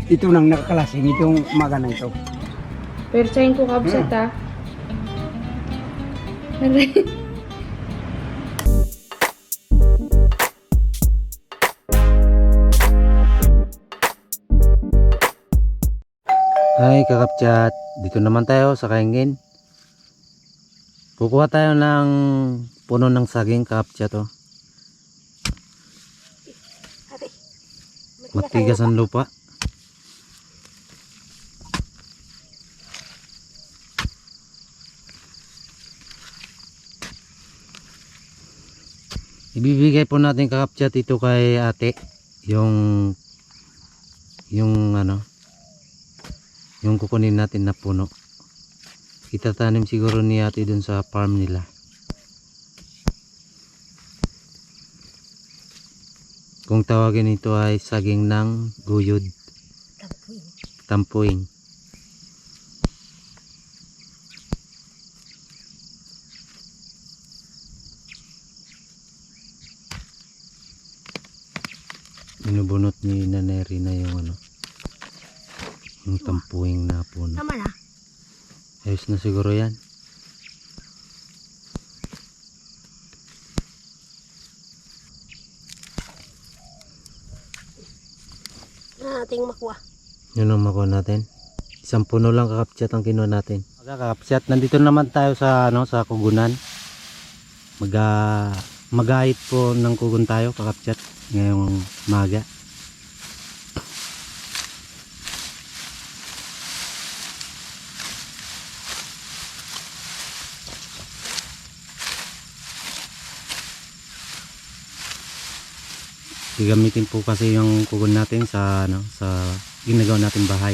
ito nang nakakalasing, itong umaga na ito. Persahin ko kabsat ah. Aray. Hi kakapchat, dito naman tayo sa Kaingin. Kukuha tayo ng puno ng saging kakapchat oh. Matigas ang lupa. Ibibigay po natin kakapchat ito kay ate yung ano yung kukunin natin na puno. Itatanim siguro ni ate dun sa farm nila. Kung tawagin ito ay saging ng guyod, tampuing. Binubunot ni Nanay Rina yung ano, yung tampuing na puno. Tama na. Ayos na siguro yan. Ating makuha. Yun ang makuha natin. Isang puno lang kakapsat ang kinuha natin. Kakapsat, nandito naman tayo sa ano, sa kugunan. Mag-ahit po ng kugun tayo kakapsat ngayong maga. Gagamitin po kasi yung kugon natin sa ano, sa ginagawa nating bahay.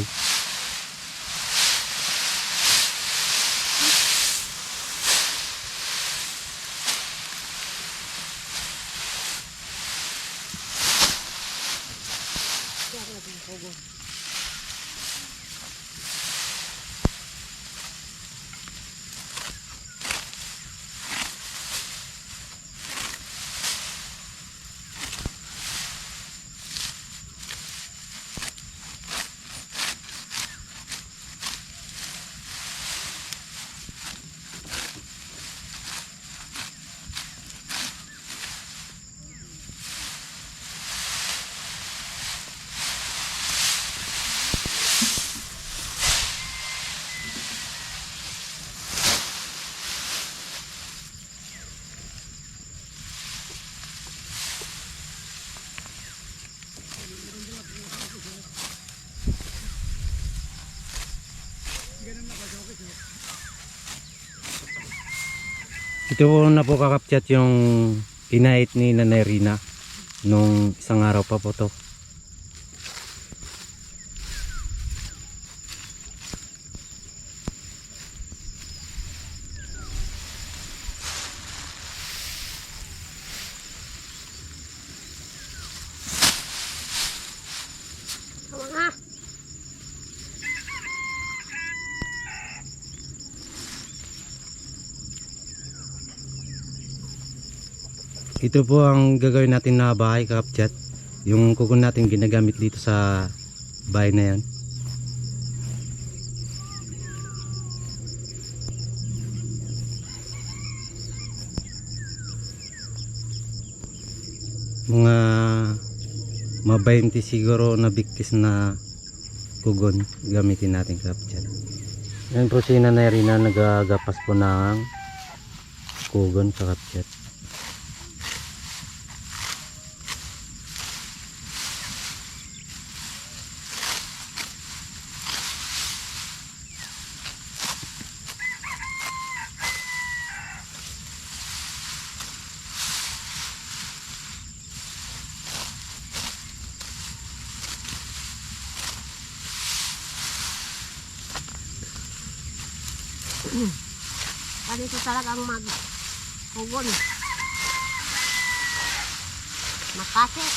Ito po na po kakapchat yung inahit ni Nanay Rina nung isang araw pa po to. Ito po ang gagawin natin na bahay kakapchat. Yung kugon natin ginagamit dito sa bahay na yan. Mga 20 siguro na bigtis na kugon gamitin natin kakapchat. Yan po si Nanay Rina nagagapas po ng kugon kakapchat. Dito talagang mag-kugon. Makasik.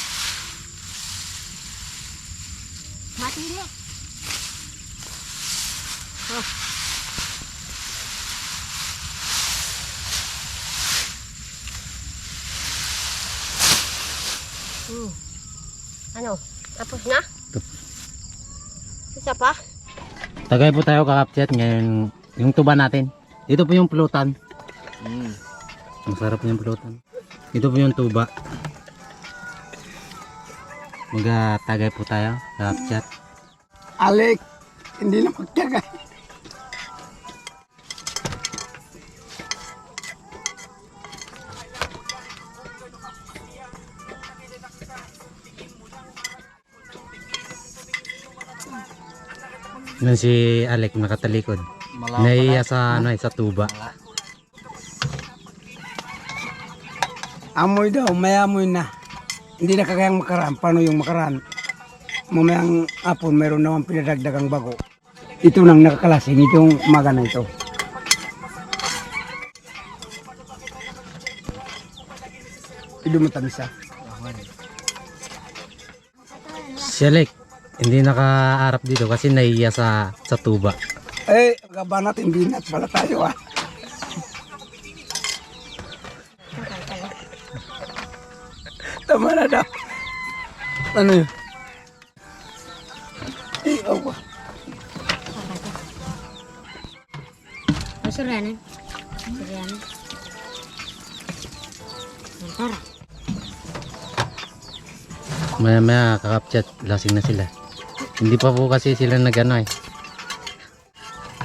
Matindi. Oh. Ano? Tapos na? Isa pa? Tagay po tayo kakapchat ngayon yung tuba natin. Ito po yung pulutan. Masarap yung pulutan. Ito po yung tuba. Magtagay po tayo kakapchat. Alek, hindi na magtyaga. Yan si Alec nakatalikod. Naiya sa sa tuba. Amoy daw, may amoy na. Hindi na kagayang makaraan. Paano yung makaraan? Mamayang hapon, meron naman pinadagdagang bago. Ito nang nakakalasing, itong umaga na ito. Ito matamis ah. Si Alec hindi nakaarap dito kasi naiya sa tuba. Eh, kaba natin, binat pala tayo ah. Tama na daw. Ano yun? Eh, oh. Ang suryanin. Suryanin. Tara. Maya maya kakapchat lasing na sila. Hindi pa po kasi sila nagano eh.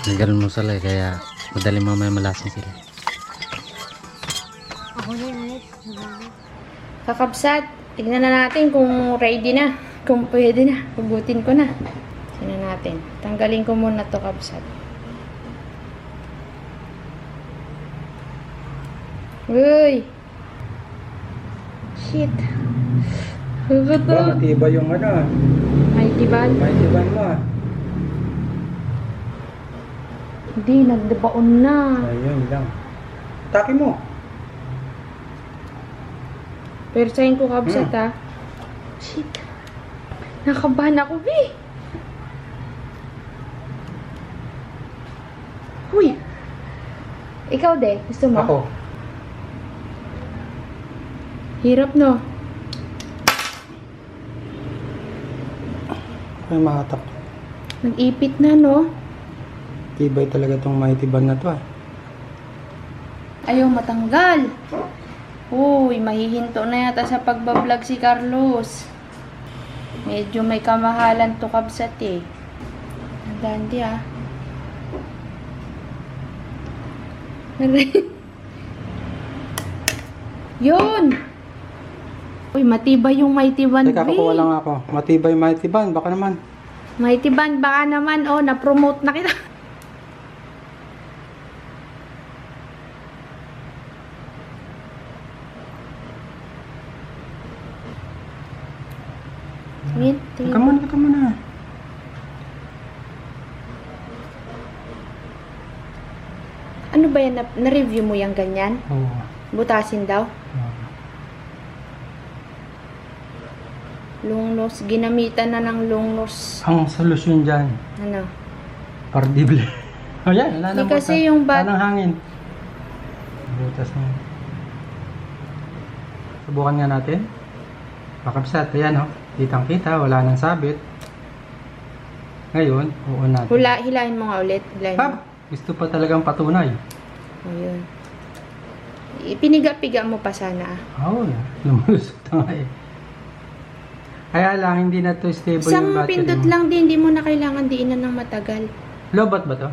Nag-almusal eh kaya madali mamaya malasing sila. Ako rin ulit. Kakabsat, tignan na natin kung ready na. Kung pwede na. Hugutin ko na. Tignan natin. Tanggalin ko muna to kabsat. Uy! Shit! Huguto! Iba yung ano, May tiban? may tiban mo ah. Hindi, nagdabaon na. Ayun lang. Taki mo. Persahin ko kabsat ha. Shit! Nakabahan ako, be! Uy! Ikaw, de. Gusto mo? Ako. Hirap, no? Ay, makatak. Nag-ipit na, no? Tibay talaga tong may tiban na to ah. Ayaw matanggal. Uy, mahihinto na yata sa pagbablog si Carlos. Medyo may kamahalan to kabsat eh. Nagandi ah. Yun! Uy, matibay yung Mighty Band, Teka, kukuha lang ako. Matibay may tiban, baka naman. Mighty Band, baka naman, oh, na-promote na kita. Tingin, tingin. Teka muna. Ano ba yan? Na-review mo yung ganyan? Oo. Butasin daw? Lunglos. Ginamitan na ng lunglos. Ang solusyon dyan, Ano? pardible. O yan, Hindi kasi yung Walang hangin. Butas na. Subukan nga natin. Pakabsat, ayan o. Kitang kita, wala nang sabit. Ngayon, uun natin. Hilahin mo nga ulit. Hilahin mo. Gusto pa talagang patunay. Ayun. Ipiniga-piga mo pa sana. Oo, lumulusot na nga eh. Kaya lang, hindi na to stable yung Isang battery pindot mo. lang din, hindi mo na kailangan diinan ng matagal. Lobot ba to?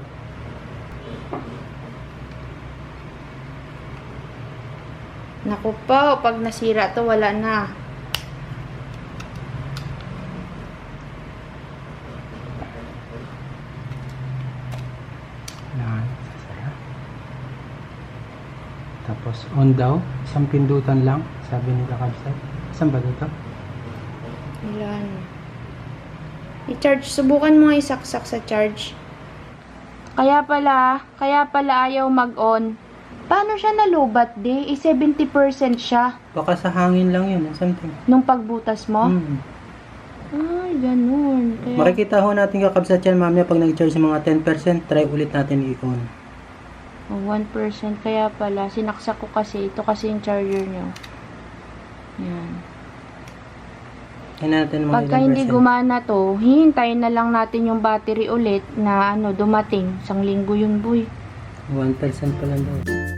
Naku pa, pag nasira to, wala na. Yan, sasaya. Tapos on daw, isang pindutan lang, sabi ni Kakabsat. Saan ba dito? Wala na. I-charge, subukan mo nga isaksak sa charge. Kaya pala ayaw mag-on. Paano siya nalubat, di? 70% siya Baka sa hangin lang yun, something. nung pagbutas mo. Ay, ganun. Kaya, Makikita ho natin Kakabsat yan mamaya pag nag-charge sa mga 10%, try ulit natin i-on. 1%. Kaya pala, sinaksak ko kasi. Ito kasi yung charger nyo. Yan. natin mga Pagka ilang hindi percent. gumana to, hihintayin na lang natin yung battery ulit na dumating. 1 linggo yun, boy. 1% pa lang daw.